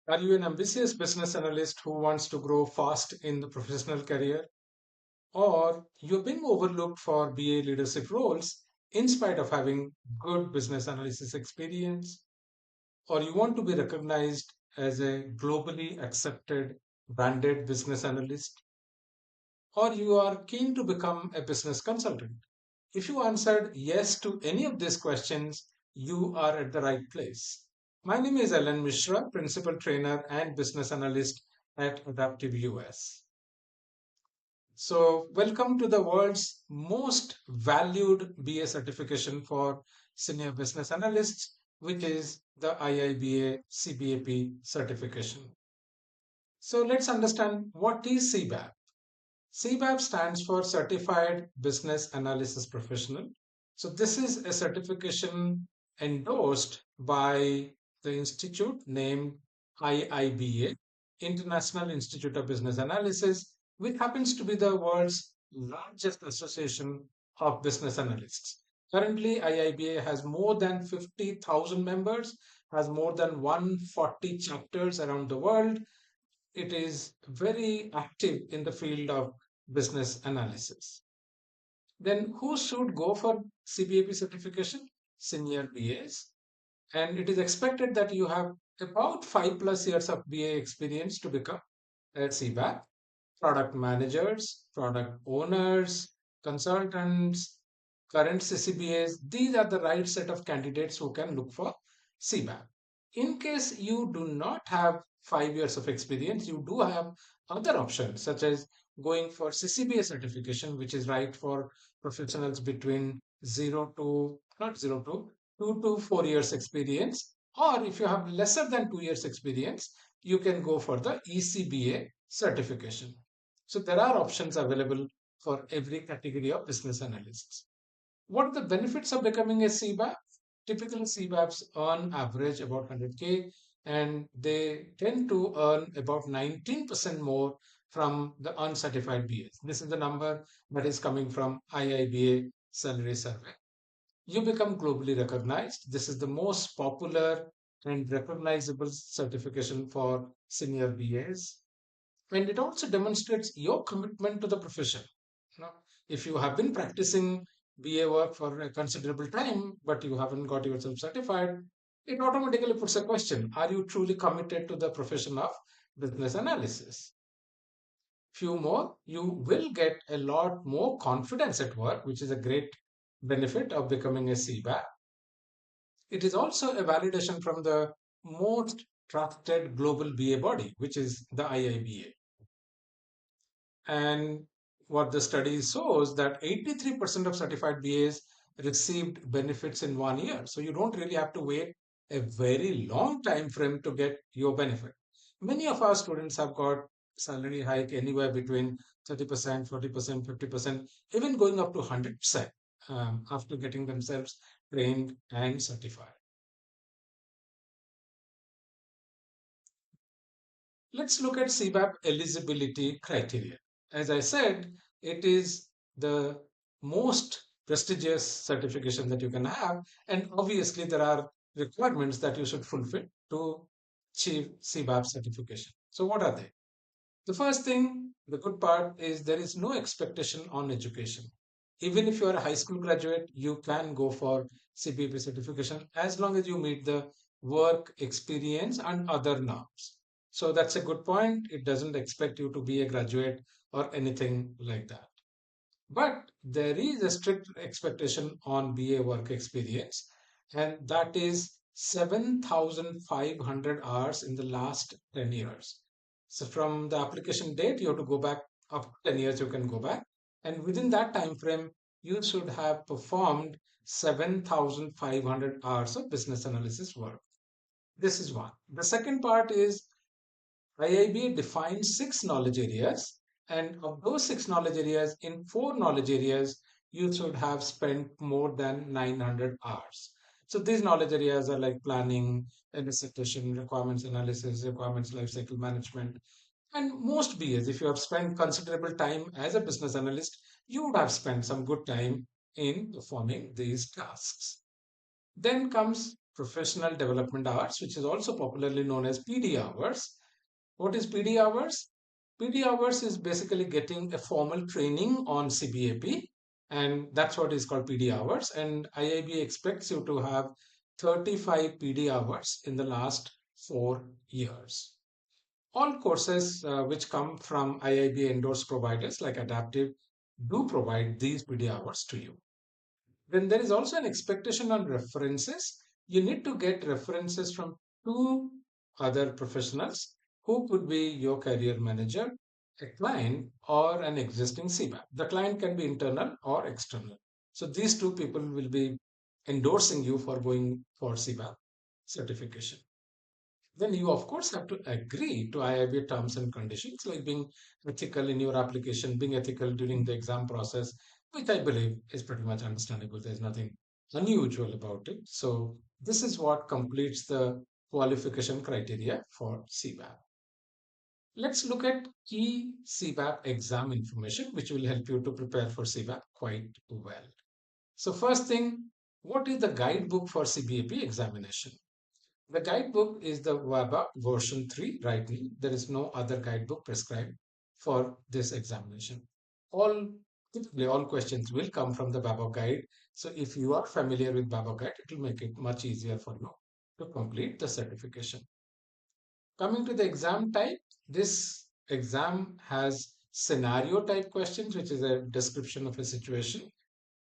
Are you an ambitious business analyst who wants to grow fast in the professional career? Or you're being overlooked for BA leadership roles in spite of having good business analysis experience? Or you want to be recognized as a globally accepted branded business analyst? Or you are keen to become a business consultant? If you answered yes to any of these questions, you are at the right place. My name is Alan Mishra, Principal Trainer and Business Analyst at Adaptive US. So, welcome to the world's most valued BA certification for senior business analysts, which is the IIBA CBAP certification. So, let's understand what is CBAP. CBAP stands for Certified Business Analysis Professional. So, this is a certification endorsed by the institute named IIBA, International Institute of Business Analysis, which happens to be the world's largest association of business analysts. Currently, IIBA has more than 50,000 members, has more than 140 chapters around the world. It is very active in the field of business analysis. Then who should go for CBAP certification? Senior BAs. And it is expected that you have about 5+ years of BA experience to become a CBAP. Product managers, product owners, consultants, current CCBAs, these are the right set of candidates who can look for CBAP. In case you do not have 5 years of experience, you do have other options such as going for CCBA certification, which is right for professionals between 0 to not 0 to 2 to 4 years experience. Or if you have lesser than 2 years experience, you can go for the ECBA certification. So there are options available for every category of business analysts. What are the benefits of becoming a CBAP? Typical CBAPs earn average about 100K and they tend to earn about 19% more from the uncertified BAs. This is the number that is coming from IIBA salary survey. You become globally recognized. This is the most popular and recognizable certification for senior BAs. And it also demonstrates your commitment to the profession. You know, if you have been practicing BA work for a considerable time, but you haven't got yourself certified, it automatically puts a question: are you truly committed to the profession of business analysis? Few more, you will get a lot more confidence at work, which is a great benefit of becoming a CBAP. It is also a validation from the most trusted global BA body, which is the IIBA. And what the study shows that 83% of certified BAs received benefits in 1 year. So you don't really have to wait a very long time frame to get your benefit. Many of our students have got salary hike anywhere between 30%, 40%, 50%, even going up to 100% after getting themselves trained and certified. Let's look at CBAP eligibility criteria. As I said, it is the most prestigious certification that you can have, and obviously there are requirements that you should fulfill to achieve CBAP certification. So what are they? The first thing, the good part is there is no expectation on education. Even if you are a high school graduate, you can go for CBAP certification as long as you meet the work experience and other norms. So that's a good point. It doesn't expect you to be a graduate or anything like that. But there is a strict expectation on BA work experience, and that is 7,500 hours in the last 10 years. So from the application date, you have to go back up to 10 years, you can go back. And within that time frame, you should have performed 7,500 hours of business analysis work. This is one. The second part is IIBA defines 6 knowledge areas, and of those 6 knowledge areas, in 4 knowledge areas, you should have spent more than 900 hours. So these knowledge areas are like planning, elicitation, requirements analysis, requirements lifecycle management. And most BAs, if you have spent considerable time as a business analyst, you would have spent some good time in performing these tasks. Then comes professional development hours, which is also popularly known as PD hours. What is PD hours? PD hours is basically getting a formal training on CBAP, and that's what is called PD hours. And IIB expects you to have 35 PD hours in the last 4 years. All courses which come from IIB endorsed providers like Adaptive do provide these PD hours to you. Then there is also an expectation on references. You need to get references from two other professionals who could be your career manager, a client, or an existing CBAP. The client can be internal or external. So these two people will be endorsing you for going for CBAP certification. Then you of course have to agree to IIB terms and conditions, like being ethical in your application, being ethical during the exam process, which I believe is pretty much understandable. There's nothing unusual about it. So this is what completes the qualification criteria for CBAP. Let's look at key CBAP exam information, which will help you to prepare for CBAP quite well. So first thing, what is the guidebook for CBAP examination? The guidebook is the WABA version 3 right now. There is no other guidebook prescribed for this examination. Typically all questions will come from the BABA guide. So if you are familiar with BABA guide, it will make it much easier for you to complete the certification. Coming to the exam type, this exam has scenario type questions, which is a description of a situation.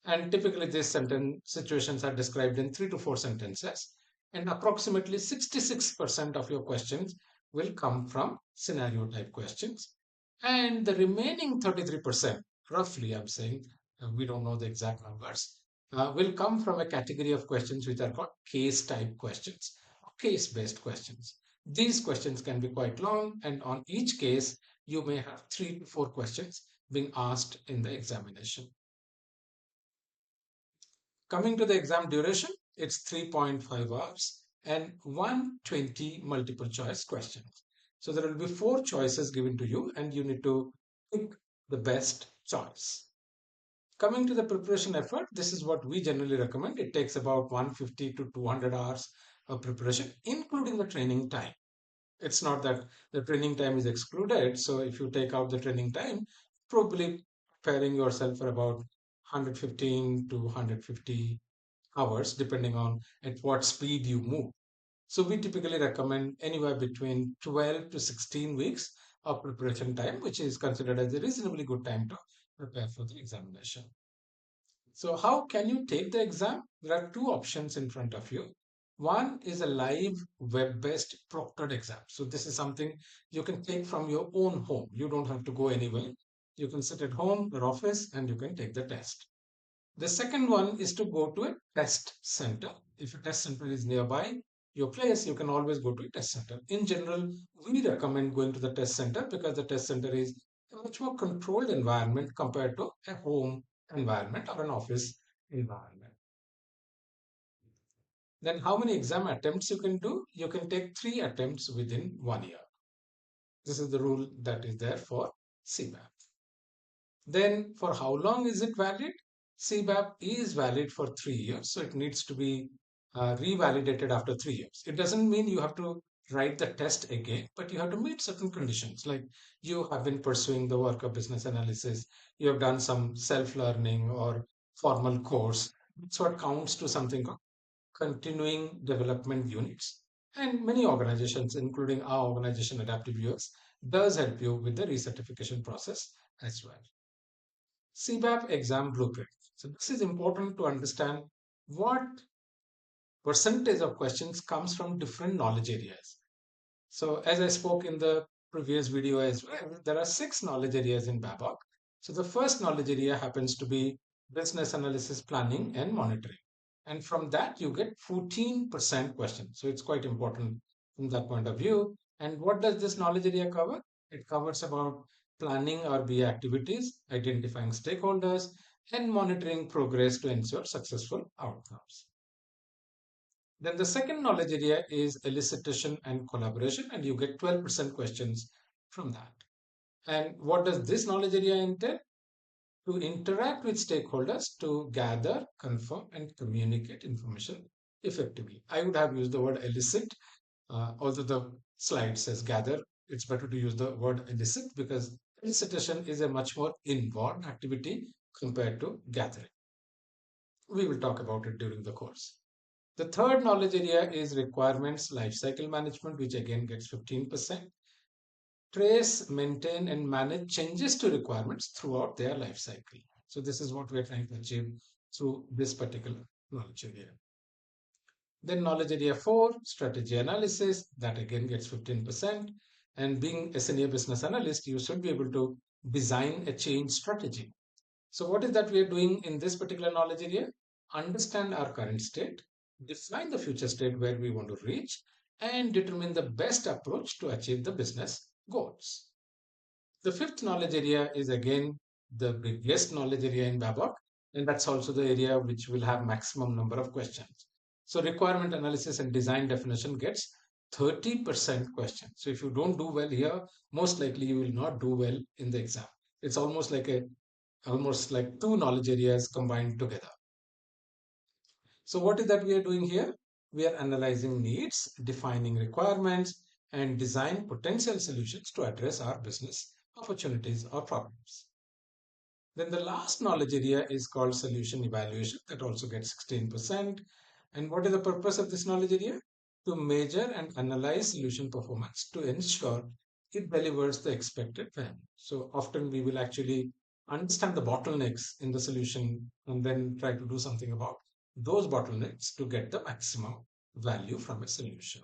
And typically these situations are described in 3 to 4 sentences. And approximately 66% of your questions will come from scenario type questions. And the remaining 33%, roughly I'm saying, we don't know the exact numbers, will come from a category of questions which are called case type questions, case based questions. These questions can be quite long, and on each case, you may have 3 to 4 questions being asked in the examination. Coming to the exam duration, it's 3.5 hours and 120 multiple choice questions. So there will be 4 choices given to you and you need to pick the best choice. Coming to the preparation effort, this is what we generally recommend. It takes about 150 to 200 hours of preparation, including the training time. It's not that the training time is excluded. So if you take out the training time, probably preparing yourself for about 115 to 150 hours, depending on at what speed you move. So we typically recommend anywhere between 12 to 16 weeks of preparation time, which is considered as a reasonably good time to prepare for the examination. So how can you take the exam? There are 2 options in front of you. One is a live web-based proctored exam. So this is something you can take from your own home. You don't have to go anywhere. You can sit at home or office and you can take the test. The second one is to go to a test center. If a test center is nearby your place, you can always go to a test center. In general, we recommend going to the test center because the test center is a much more controlled environment compared to a home environment or an office environment. Then how many exam attempts you can do? You can take 3 attempts within 1 year. This is the rule that is there for CBAP. Then for how long is it valid? CBAP is valid for 3 years, so it needs to be revalidated after 3 years. It doesn't mean you have to write the test again, but you have to meet certain conditions, like you have been pursuing the work of business analysis, you have done some self-learning or formal course. That's what counts to something called continuing development units. And many organizations, including our organization Adaptive US, does help you with the recertification process as well. CBAP exam blueprint. So this is important to understand what percentage of questions comes from different knowledge areas. So as I spoke in the previous video as well, there are 6 knowledge areas in BABOK. So the first knowledge area happens to be business analysis, planning and monitoring. And from that you get 14% questions. So it's quite important from that point of view. And what does this knowledge area cover? It covers about planning or BA activities, identifying stakeholders, and monitoring progress to ensure successful outcomes. Then the second knowledge area is elicitation and collaboration, and you get 12% questions from that. And what does this knowledge area entail? To interact with stakeholders to gather, confirm, and communicate information effectively. I would have used the word elicit, although the slide says gather. It's better to use the word elicit because elicitation is a much more involved activity compared to gathering. We will talk about it during the course. The third knowledge area is requirements lifecycle management, which again gets 15%. Trace, maintain, and manage changes to requirements throughout their life cycle. So this is what we are trying to achieve through this particular knowledge area. Then knowledge area 4, strategy analysis, that again gets 15%. And being a senior business analyst, you should be able to design a change strategy. So what is that we are doing in this particular knowledge area? Understand our current state, define the future state where we want to reach, and determine the best approach to achieve the business goals. The fifth knowledge area is again the biggest knowledge area in Babok, and that's also the area which will have maximum number of questions. So requirement analysis and design definition gets 30% questions. So if you don't do well here, most likely you will not do well in the exam. It's almost like two knowledge areas combined together. So what is that we are doing here? We are analyzing needs, defining requirements, and design potential solutions to address our business opportunities or problems. Then the last knowledge area is called solution evaluation, that also gets 16%. And what is the purpose of this knowledge area? To measure and analyze solution performance to ensure it delivers the expected value. So often we will actually understand the bottlenecks in the solution and then try to do something about those bottlenecks to get the maximum value from a solution.